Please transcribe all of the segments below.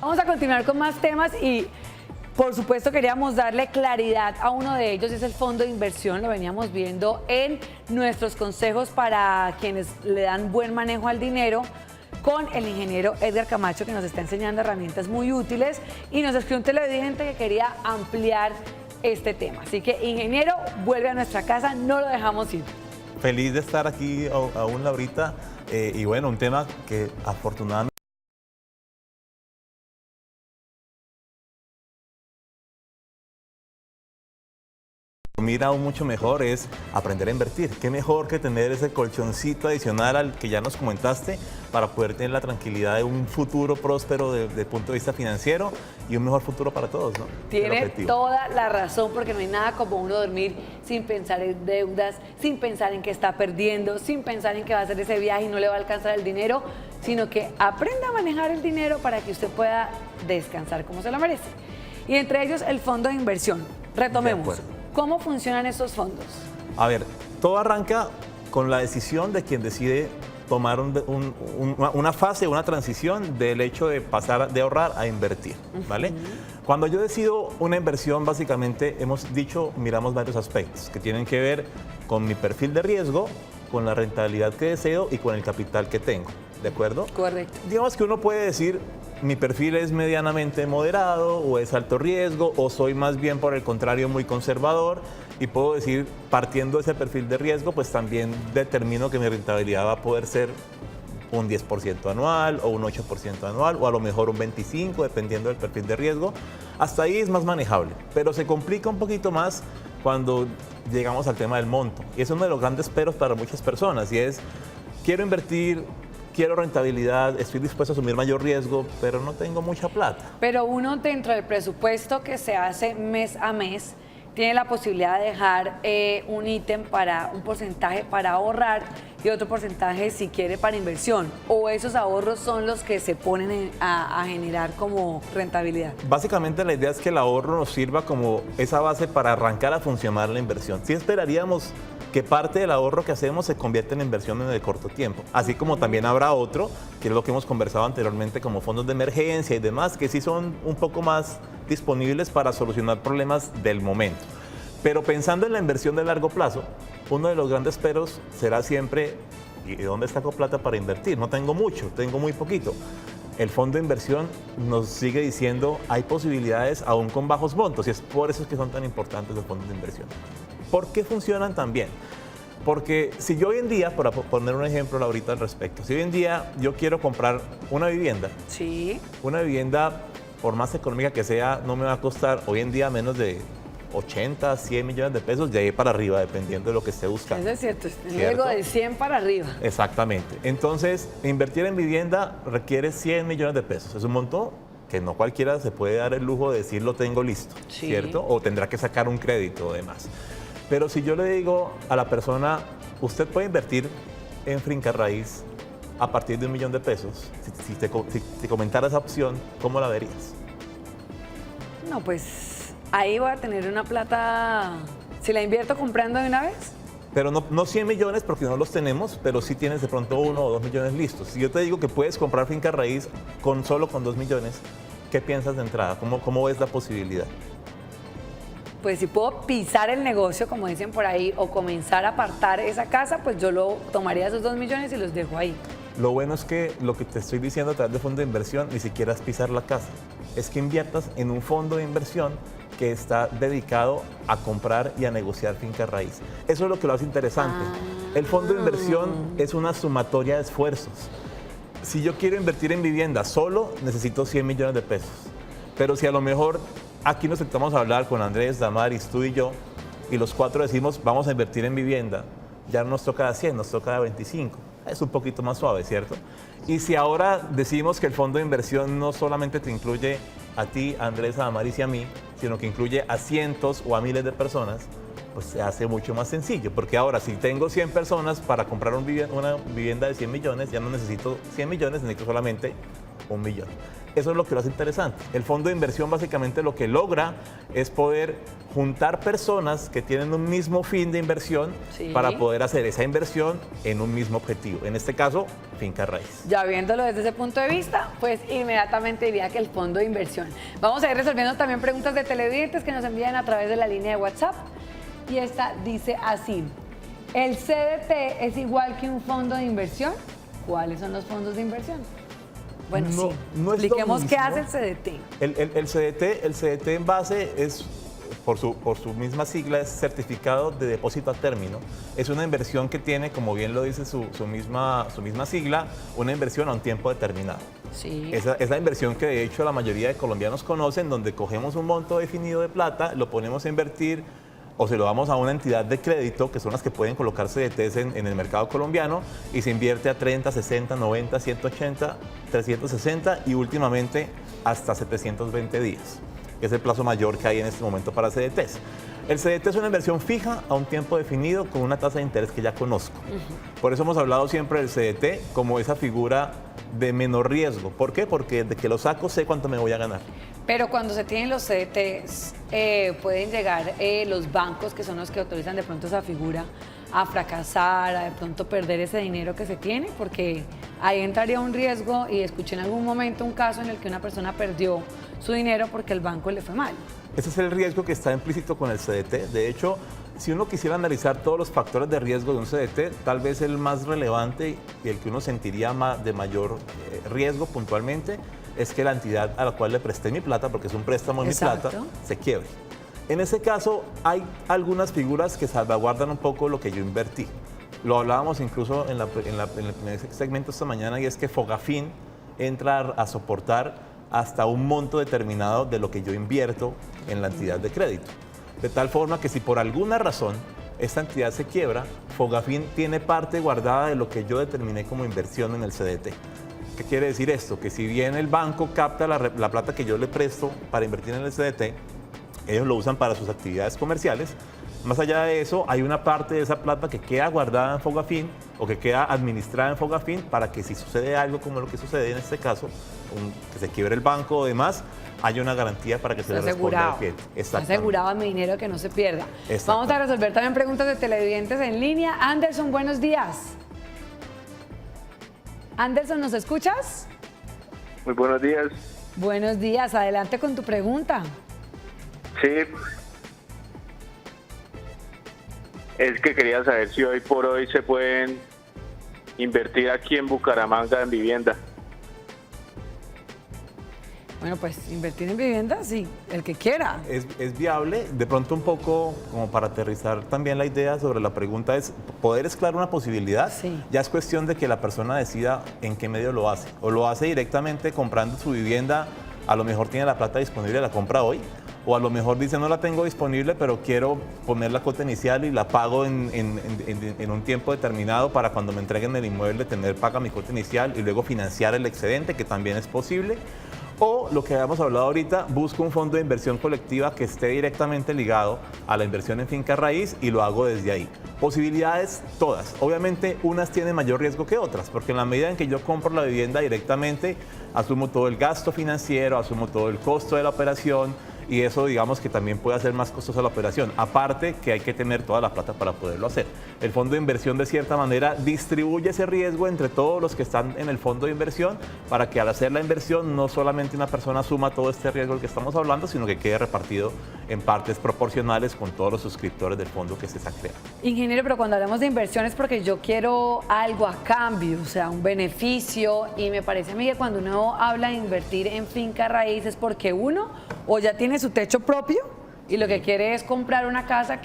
Vamos a continuar con más temas y por supuesto queríamos darle claridad a uno de ellos, es el fondo de inversión, lo veníamos viendo en nuestros consejos para quienes le dan buen manejo al dinero con el ingeniero Edgar Camacho, que nos está enseñando herramientas muy útiles y nos escribió un televidente que quería ampliar este tema. Así que, ingeniero, vuelve a nuestra casa, no lo dejamos ir. Feliz de estar aquí aún, Laurita, y bueno, un tema que afortunadamente mira aún mucho mejor es aprender a invertir. Qué mejor que tener ese colchoncito adicional al que ya nos comentaste para poder tener la tranquilidad de un futuro próspero desde el punto de vista financiero y un mejor futuro para todos, ¿no? Tiene toda la razón, porque no hay nada como uno dormir sin pensar en deudas, sin pensar en que está perdiendo, sin pensar en que va a hacer ese viaje y no le va a alcanzar el dinero, sino que aprenda a manejar el dinero para que usted pueda descansar como se lo merece. Y entre ellos el fondo de inversión. Retomemos. ¿Cómo funcionan estos fondos? A ver, todo arranca con la decisión de quien decide tomar una fase, una transición del hecho de pasar de ahorrar a invertir, ¿vale? Cuando yo decido una inversión, básicamente hemos dicho, miramos varios aspectos que tienen que ver con mi perfil de riesgo, con la rentabilidad que deseo y con el capital que tengo, ¿de acuerdo? Correcto. Digamos que uno puede decir, mi perfil es medianamente moderado o es alto riesgo o soy más bien por el contrario muy conservador y puedo decir, partiendo de ese perfil de riesgo, pues también determino que mi rentabilidad va a poder ser un 10% anual o un 8% anual o a lo mejor un 25% dependiendo del perfil de riesgo. Hasta ahí es más manejable, pero se complica un poquito más cuando llegamos al tema del monto. Y es uno de los grandes peros para muchas personas y es, quiero invertir, quiero rentabilidad, estoy dispuesto a asumir mayor riesgo, pero no tengo mucha plata. Pero uno dentro del presupuesto que se hace mes a mes, tiene la posibilidad de dejar un ítem para un porcentaje para ahorrar y otro porcentaje si quiere para inversión, o esos ahorros son los que se ponen a generar como rentabilidad. Básicamente la idea es que el ahorro nos sirva como esa base para arrancar a funcionar la inversión. Sí esperaríamos que parte del ahorro que hacemos se convierta en inversión en el corto tiempo, así como también habrá otro, que es lo que hemos conversado anteriormente, como fondos de emergencia y demás, que sí son un poco más disponibles para solucionar problemas del momento. Pero pensando en la inversión de largo plazo, uno de los grandes peros será siempre, ¿y de dónde saco plata para invertir? No tengo mucho, tengo muy poquito. El fondo de inversión nos sigue diciendo, hay posibilidades aún con bajos montos, y es por eso que son tan importantes los fondos de inversión. ¿Por qué funcionan tan bien? Porque si yo hoy en día, para poner un ejemplo ahorita al respecto, si hoy en día yo quiero comprar una vivienda, sí, una vivienda, por más económica que sea, no me va a costar hoy en día menos de 80, 100 millones de pesos, de ahí para arriba, dependiendo de lo que esté buscando. Eso es cierto, luego de 100 para arriba. Exactamente. Entonces, invertir en vivienda requiere 100 millones de pesos. Es un monto que no cualquiera se puede dar el lujo de decir lo tengo listo, sí, ¿cierto? O tendrá que sacar un crédito o demás. Pero si yo le digo a la persona, usted puede invertir en finca raíz a partir de 1 millón de pesos, si te comentara esa opción, ¿cómo la verías? No, pues ahí voy a tener una plata, si la invierto comprando de una vez. Pero no 100 millones porque no los tenemos, pero sí tienes de pronto 1 o 2 millones listos. Si yo te digo que puedes comprar finca raíz solo con 2 millones, ¿qué piensas de entrada? ¿Cómo ves la posibilidad? Pues si puedo pisar el negocio, como dicen por ahí, o comenzar a apartar esa casa, pues yo tomaría esos 2 millones y los dejo ahí. Lo bueno es que lo que te estoy diciendo a través de fondo de inversión ni siquiera es pisar la casa. Es que inviertas en un fondo de inversión que está dedicado a comprar y a negociar finca raíz. Eso es lo que lo hace interesante. El fondo de inversión es una sumatoria de esfuerzos. Si yo quiero invertir en vivienda solo, necesito 100 millones de pesos. Pero si a lo mejor aquí nos sentamos a hablar con Andrés, Damaris, tú y yo, y los 4 decimos, vamos a invertir en vivienda, ya no nos toca de 100, nos toca de 25. Es un poquito más suave, ¿cierto? Y si ahora decimos que el fondo de inversión no solamente te incluye a ti, a Andrés, a Damaris y a mí, sino que incluye a cientos o a miles de personas, pues se hace mucho más sencillo. Porque ahora, si tengo 100 personas para comprar una vivienda de 100 millones, ya no necesito 100 millones, necesito solamente 1 millón. Eso es lo que lo hace interesante. El fondo de inversión básicamente lo que logra es poder juntar personas que tienen un mismo fin de inversión para poder hacer esa inversión en un mismo objetivo. En este caso, finca raíz. Ya viéndolo desde ese punto de vista, pues inmediatamente diría que el fondo de inversión. Vamos a ir resolviendo también preguntas de televidentes que nos envían a través de la línea de WhatsApp. Y esta dice así: ¿el CDT es igual que un fondo de inversión? ¿Cuáles son los fondos de inversión? Bueno, no expliquemos qué hace el CDT. El CDT en base es, por su misma sigla, es certificado de depósito a término. Es una inversión que tiene, como bien lo dice su misma sigla, una inversión a un tiempo determinado. Sí. Es la inversión que de hecho la mayoría de colombianos conocen, donde cogemos un monto definido de plata, lo ponemos a invertir o se lo damos a una entidad de crédito, que son las que pueden colocar CDTs en el mercado colombiano, y se invierte a 30, 60, 90, 180, 360 y últimamente hasta 720 días, que es el plazo mayor que hay en este momento para CDTs. El CDT es una inversión fija a un tiempo definido con una tasa de interés que ya conozco. Por eso hemos hablado siempre del CDT como esa figura de menor riesgo. ¿Por qué? Porque desde que lo saco sé cuánto me voy a ganar. Pero cuando se tienen los CDTs, pueden llegar los bancos, que son los que autorizan de pronto esa figura, a fracasar, a de pronto perder ese dinero que se tiene, porque ahí entraría un riesgo, y escuché en algún momento un caso en el que una persona perdió su dinero porque el banco le fue mal. Ese es el riesgo que está implícito con el CDT. De hecho, si uno quisiera analizar todos los factores de riesgo de un CDT, tal vez el más relevante y el que uno sentiría de mayor riesgo puntualmente es que la entidad a la cual le presté mi plata, porque es un préstamo de mi plata, se quiebre. En ese caso, hay algunas figuras que salvaguardan un poco lo que yo invertí. Lo hablábamos incluso en el primer segmento esta mañana, y es que Fogafín entra a soportar hasta un monto determinado de lo que yo invierto en la entidad de crédito. De tal forma que si por alguna razón esta entidad se quiebra, Fogafín tiene parte guardada de lo que yo determiné como inversión en el CDT. ¿Qué quiere decir esto? Que si bien el banco capta la plata que yo le presto para invertir en el CDT, ellos lo usan para sus actividades comerciales. Más allá de eso, hay una parte de esa plata que queda guardada en Fogafín o que queda administrada en Fogafín para que si sucede algo como lo que sucede en este caso, que se quiebre el banco o demás, haya una garantía para que se le responda al cliente. Está asegurado mi dinero, que no se pierda. Vamos a resolver también preguntas de televidentes en línea. Anderson, buenos días. Anderson, ¿nos escuchas? Muy buenos días. Buenos días, adelante con tu pregunta. Sí. Es que quería saber si hoy por hoy se pueden invertir aquí en Bucaramanga en vivienda. Bueno, pues invertir en vivienda, sí, el que quiera. Es viable. De pronto un poco, como para aterrizar también la idea sobre la pregunta, es poder esclarecer una posibilidad. Sí. Ya es cuestión de que la persona decida en qué medio lo hace. O lo hace directamente comprando su vivienda, a lo mejor tiene la plata disponible, la compra hoy. O a lo mejor dice, no la tengo disponible, pero quiero poner la cuota inicial y la pago en un tiempo determinado para cuando me entreguen el inmueble paga mi cuota inicial y luego financiar el excedente, que también es posible. O lo que habíamos hablado ahorita, busco un fondo de inversión colectiva que esté directamente ligado a la inversión en finca raíz y lo hago desde ahí. Posibilidades todas. Obviamente unas tienen mayor riesgo que otras, porque en la medida en que yo compro la vivienda directamente, asumo todo el gasto financiero, asumo todo el costo de la operación, y eso digamos que también puede hacer más costosa la operación. Aparte que hay que tener toda la plata para poderlo hacer. El fondo de inversión de cierta manera distribuye ese riesgo entre todos los que están en el fondo de inversión para que al hacer la inversión no solamente una persona suma todo este riesgo del que estamos hablando, sino que quede repartido en partes proporcionales con todos los suscriptores del fondo que se está creando. Ingeniero, pero cuando hablamos de inversión es porque yo quiero algo a cambio, o sea, un beneficio, y me parece a mí que cuando uno habla de invertir en finca raíz es porque uno o ya tiene su techo propio y lo que quiere es comprar una casa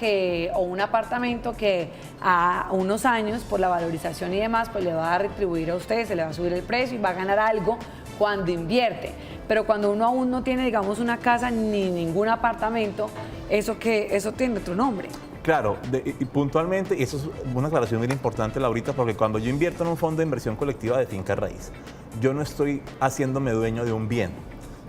o un apartamento que a unos años, por la valorización y demás, pues le va a retribuir a usted, se le va a subir el precio y va a ganar algo cuando invierte. Pero cuando uno aún no tiene, digamos, una casa ni ningún apartamento, eso tiene otro nombre. Claro, y puntualmente, y eso es una aclaración bien importante, Laurita, porque cuando yo invierto en un fondo de inversión colectiva de finca raíz, yo no estoy haciéndome dueño de un bien.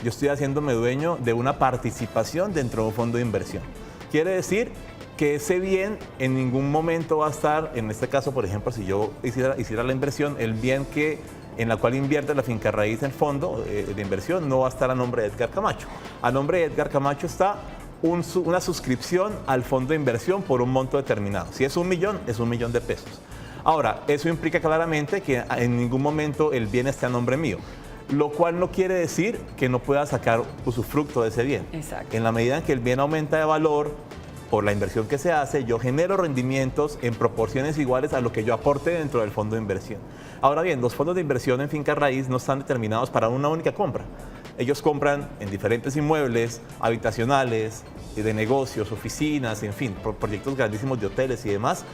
Yo estoy haciéndome dueño de una participación dentro de un fondo de inversión. Quiere decir que ese bien en ningún momento va a estar, en este caso, por ejemplo, si yo hiciera la inversión, el bien que en la cual invierte la finca raíz en fondo de inversión, no va a estar a nombre de Edgar Camacho. A nombre de Edgar Camacho está una suscripción al fondo de inversión por un monto determinado. Si es 1 millón, es 1 millón de pesos. Ahora, eso implica claramente que en ningún momento el bien esté a nombre mío, lo cual no quiere decir que no pueda sacar usufructo de ese bien. Exacto. En la medida en que el bien aumenta de valor por la inversión que se hace, yo genero rendimientos en proporciones iguales a lo que yo aporte dentro del fondo de inversión. Ahora bien, los fondos de inversión en finca raíz no están determinados para una única compra. Ellos compran en diferentes inmuebles, habitacionales, de negocios, oficinas, en fin, proyectos grandísimos de hoteles y demás,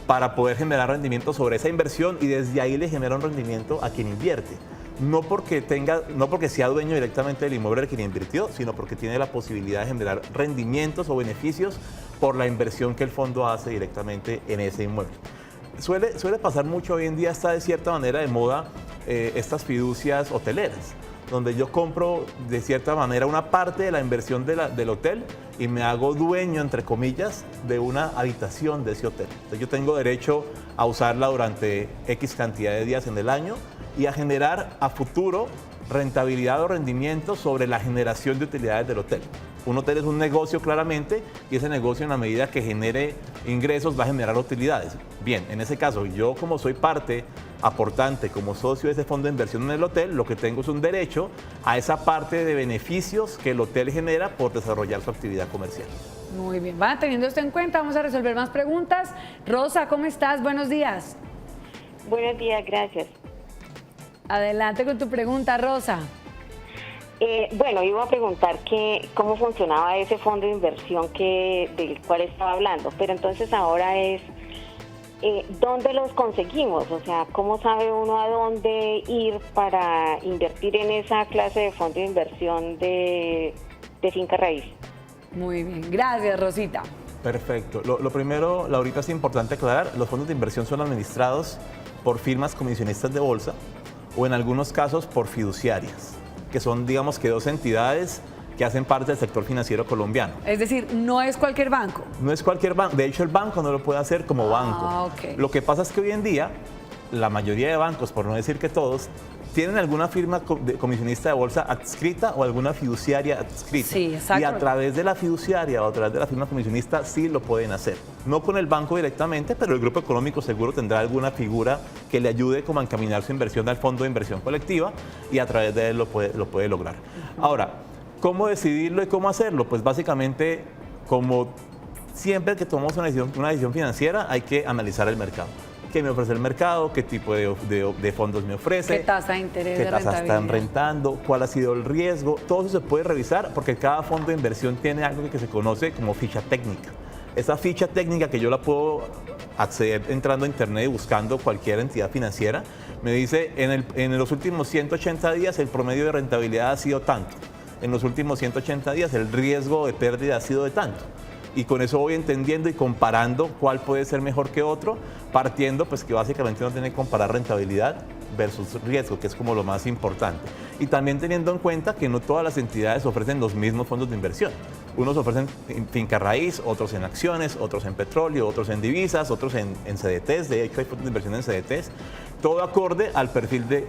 para poder generar rendimientos sobre esa inversión y desde ahí le genera un rendimiento a quien invierte. No porque sea dueño directamente del inmueble al quien invirtió, sino porque tiene la posibilidad de generar rendimientos o beneficios por la inversión que el fondo hace directamente en ese inmueble. Suele pasar mucho hoy en día, está de cierta manera de moda estas fiducias hoteleras, donde yo compro de cierta manera una parte de la inversión del hotel y me hago dueño, entre comillas, de una habitación de ese hotel. Entonces yo tengo derecho a usarla durante X cantidad de días en el año y a generar a futuro rentabilidad o rendimiento sobre la generación de utilidades del hotel. Un hotel es un negocio claramente y ese negocio en la medida que genere ingresos va a generar utilidades. Bien, en ese caso yo como soy parte aportante, como socio de ese fondo de inversión en el hotel, lo que tengo es un derecho a esa parte de beneficios que el hotel genera por desarrollar su actividad comercial. Muy bien, van teniendo esto en cuenta, vamos a resolver más preguntas. Rosa, ¿cómo estás? Buenos días. Buenos días, gracias. Adelante con tu pregunta, Rosa. Bueno, iba a preguntar cómo funcionaba ese fondo de inversión del cual estaba hablando, pero entonces ahora es, ¿dónde los conseguimos? O sea, ¿cómo sabe uno a dónde ir para invertir en esa clase de fondo de inversión de finca raíz? Muy bien, gracias, Rosita. Perfecto. Lo primero, Laurita, es importante aclarar, los fondos de inversión son administrados por firmas comisionistas de bolsa o en algunos casos por fiduciarias, que son, digamos, que dos entidades que hacen parte del sector financiero colombiano. Es decir, no es cualquier banco. No es cualquier banco, de hecho el banco no lo puede hacer como banco. Okay. Lo que pasa es que hoy en día, la mayoría de bancos, por no decir que todos, tienen alguna firma comisionista de bolsa adscrita o alguna fiduciaria adscrita. Sí, exacto. Y a través de la fiduciaria o a través de la firma comisionista sí lo pueden hacer. No con el banco directamente, pero el grupo económico seguro tendrá alguna figura que le ayude como a encaminar su inversión al fondo de inversión colectiva y a través de él lo puede lograr. Ahora, ¿cómo decidirlo y cómo hacerlo? Pues básicamente, como siempre que tomamos una decisión financiera, hay que analizar el mercado. ¿Qué me ofrece el mercado? ¿Qué tipo de fondos me ofrece? ¿Qué tasa de interés? ¿Qué de tasas están rentabilidad? rentando? ¿Cuál ha sido el riesgo? Todo eso se puede revisar porque cada fondo de inversión tiene algo que se conoce como ficha técnica. Esa ficha técnica que yo la puedo acceder entrando a internet y buscando cualquier entidad financiera, me dice en los últimos 180 días el promedio de rentabilidad ha sido tanto. En los últimos 180 días el riesgo de pérdida ha sido de tanto. Y con eso voy entendiendo y comparando cuál puede ser mejor que otro, partiendo pues que básicamente uno tiene que comparar rentabilidad versus riesgo, que es como lo más importante. Y también teniendo en cuenta que no todas las entidades ofrecen los mismos fondos de inversión. Unos ofrecen en finca raíz, otros en acciones, otros en petróleo, otros en divisas, otros en CDTs. De hecho hay fondos de inversión en CDTs. Todo acorde al perfil de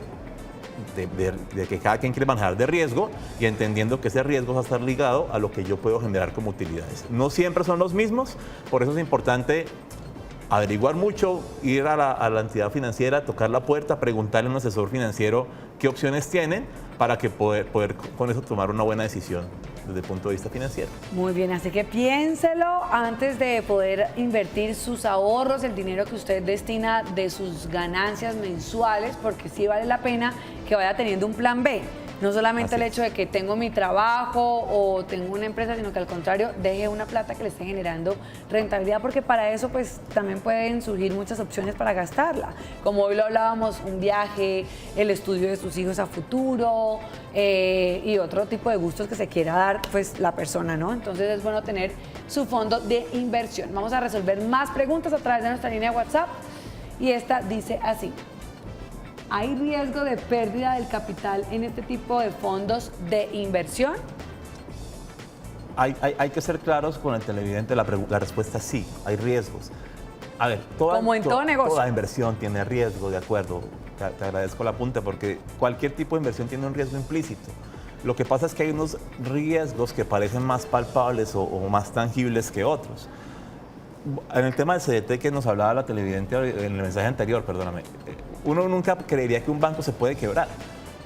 que cada quien quiere manejar de riesgo y entendiendo que ese riesgo va a estar ligado a lo que yo puedo generar como utilidades. No siempre son los mismos, por eso es importante averiguar mucho, ir a la entidad financiera, tocar la puerta, preguntarle a un asesor financiero qué opciones tienen para que poder con eso tomar una buena decisión desde el punto de vista financiero. Muy bien, así que piénselo antes de poder invertir sus ahorros, el dinero que usted destina de sus ganancias mensuales, porque sí vale la pena que vaya teniendo un plan B. No solamente el hecho de que tengo mi trabajo o tengo una empresa, sino que al contrario, deje una plata que le esté generando rentabilidad, porque para eso pues también pueden surgir muchas opciones para gastarla. Como hoy lo hablábamos, un viaje, el estudio de sus hijos a futuro y otro tipo de gustos que se quiera dar pues la persona, ¿no? Entonces es bueno tener su fondo de inversión. Vamos a resolver más preguntas a través de nuestra línea de WhatsApp y esta dice así. ¿Hay riesgo de pérdida del capital en este tipo de fondos de inversión? Hay que ser claros con el televidente, la respuesta es sí, hay riesgos. A ver, Como en todo negocio. Toda inversión tiene riesgo, de acuerdo. te agradezco la punta, porque cualquier tipo de inversión tiene un riesgo implícito. Lo que pasa es que hay unos riesgos que parecen más palpables o más tangibles que otros. En el tema del CDT que nos hablaba la televidente en el mensaje anterior, perdóname, uno nunca creería que un banco se puede quebrar,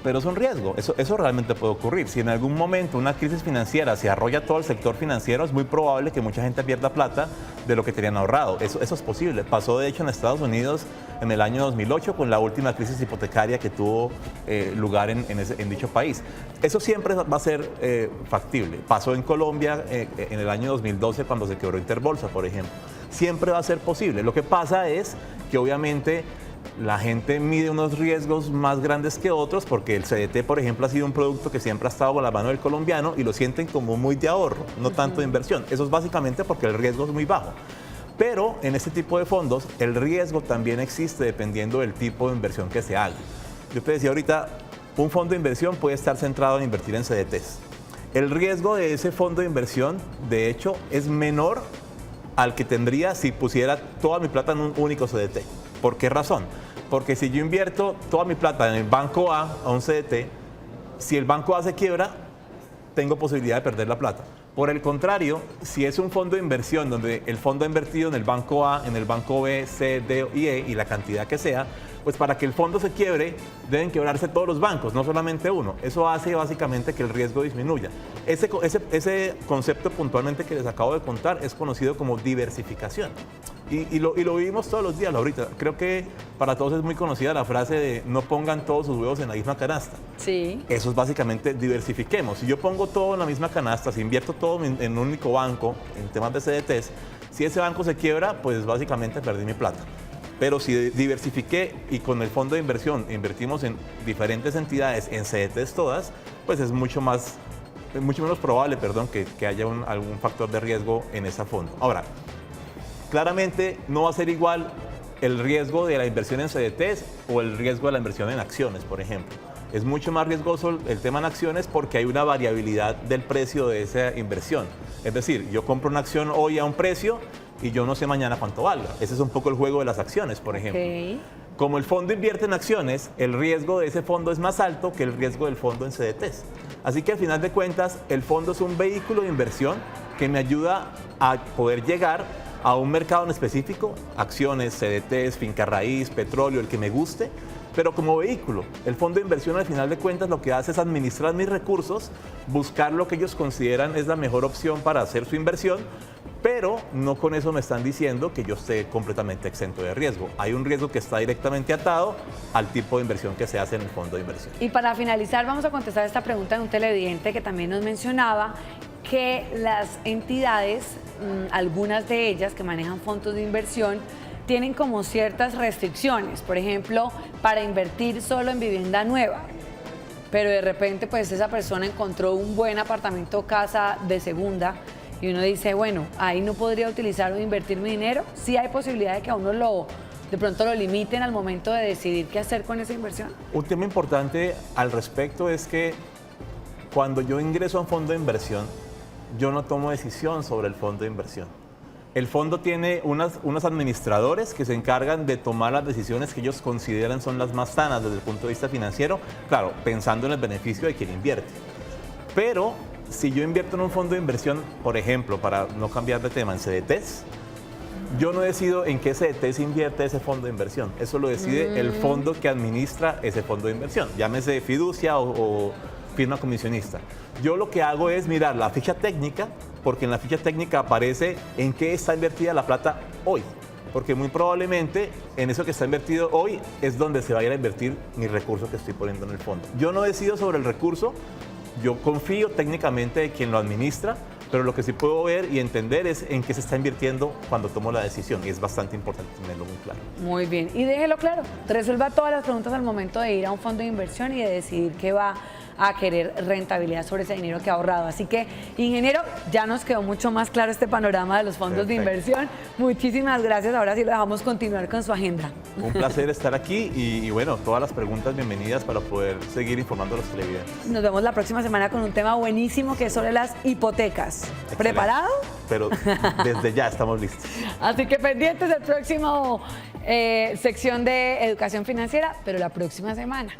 pero es un riesgo, eso realmente puede ocurrir. Si en algún momento una crisis financiera se arrolla todo el sector financiero, es muy probable que mucha gente pierda plata de lo que tenían ahorrado. Eso es posible. Pasó de hecho en Estados Unidos en el año 2008 con la última crisis hipotecaria que tuvo lugar en dicho país. Eso siempre va a ser factible. Pasó en Colombia en el año 2012 cuando se quebró Interbolsa, por ejemplo. Siempre va a ser posible. Lo que pasa es que obviamente la gente mide unos riesgos más grandes que otros porque el CDT, por ejemplo, ha sido un producto que siempre ha estado con la mano del colombiano y lo sienten como muy de ahorro, no tanto de inversión. Eso es básicamente porque el riesgo es muy bajo. Pero en este tipo de fondos el riesgo también existe dependiendo del tipo de inversión que se haga. Yo te decía ahorita, un fondo de inversión puede estar centrado en invertir en CDTs. El riesgo de ese fondo de inversión, de hecho, es menor al que tendría si pusiera toda mi plata en un único CDT. ¿Por qué razón? Porque si yo invierto toda mi plata en el banco A un CDT, si el banco A se quiebra, tengo posibilidad de perder la plata. Por el contrario, si es un fondo de inversión donde el fondo ha invertido en el banco A, en el banco B, C, D y E y la cantidad que sea, pues para que el fondo se quiebre deben quebrarse todos los bancos, no solamente uno. Eso hace básicamente que el riesgo disminuya. Ese concepto puntualmente que les acabo de contar es conocido como diversificación. Y lo vivimos todos los días ahorita. Creo que para todos es muy conocida la frase de no pongan todos sus huevos en la misma canasta. Sí. Eso es básicamente diversifiquemos. Si yo pongo todo en la misma canasta, si invierto todo en un único banco, en temas de CDTs, si ese banco se quiebra, pues básicamente perdí mi plata. Pero si diversifiqué y con el fondo de inversión invertimos en diferentes entidades, en CDTs todas, pues es mucho menos probable, que haya algún factor de riesgo en ese fondo. Ahora, claramente no va a ser igual el riesgo de la inversión en CDTs o el riesgo de la inversión en acciones, por ejemplo. Es mucho más riesgoso el tema en acciones porque hay una variabilidad del precio de esa inversión. Es decir, yo compro una acción hoy a un precio y yo no sé mañana cuánto valga. Ese es un poco el juego de las acciones, por ejemplo. Okay. Como el fondo invierte en acciones, el riesgo de ese fondo es más alto que el riesgo del fondo en CDTs. Así que al final de cuentas, el fondo es un vehículo de inversión que me ayuda a poder llegar a un mercado en específico, acciones, CDTs, finca raíz, petróleo, el que me guste, pero como vehículo. El fondo de inversión al final de cuentas lo que hace es administrar mis recursos, buscar lo que ellos consideran es la mejor opción para hacer su inversión, pero no con eso me están diciendo que yo esté completamente exento de riesgo. Hay un riesgo que está directamente atado al tipo de inversión que se hace en el fondo de inversión. Y para finalizar, vamos a contestar esta pregunta de un televidente que también nos mencionaba que las entidades, algunas de ellas que manejan fondos de inversión, tienen como ciertas restricciones. Por ejemplo, para invertir solo en vivienda nueva. Pero de repente, pues esa persona encontró un buen apartamento o casa de segunda y uno dice, bueno, ahí no podría utilizar o invertir mi dinero. Sí hay posibilidad de que a uno de pronto lo limiten al momento de decidir qué hacer con esa inversión. Un tema importante al respecto es que cuando yo ingreso a un fondo de inversión, yo no tomo decisión sobre el fondo de inversión. El fondo tiene unos administradores que se encargan de tomar las decisiones que ellos consideran son las más sanas desde el punto de vista financiero, claro, pensando en el beneficio de quien invierte. Pero si yo invierto en un fondo de inversión, por ejemplo, para no cambiar de tema, en CDTs, yo no decido en qué CDT se invierte ese fondo de inversión. Eso lo decide el fondo que administra ese fondo de inversión, llámese fiducia o firma comisionista. Yo lo que hago es mirar la ficha técnica, porque en la ficha técnica aparece en qué está invertida la plata hoy. Porque muy probablemente en eso que está invertido hoy es donde se va a ir a invertir mi recurso que estoy poniendo en el fondo. Yo no decido sobre el recurso, yo confío técnicamente de quien lo administra, pero lo que sí puedo ver y entender es en qué se está invirtiendo cuando tomo la decisión y es bastante importante tenerlo muy claro. Muy bien, y déjelo claro, resuelva todas las preguntas al momento de ir a un fondo de inversión y de decidir qué va a querer rentabilidad sobre ese dinero que ha ahorrado. Así que, ingeniero, ya nos quedó mucho más claro este panorama de los fondos de inversión. Muchísimas gracias. Ahora sí lo dejamos continuar con su agenda. Un placer estar aquí y bueno, todas las preguntas bienvenidas para poder seguir informando a los televidentes. Nos vemos la próxima semana con un tema buenísimo que es sobre las hipotecas. Excelente. ¿Preparado? Pero desde ya estamos listos. Así que pendientes del próximo sección de educación financiera, pero la próxima semana.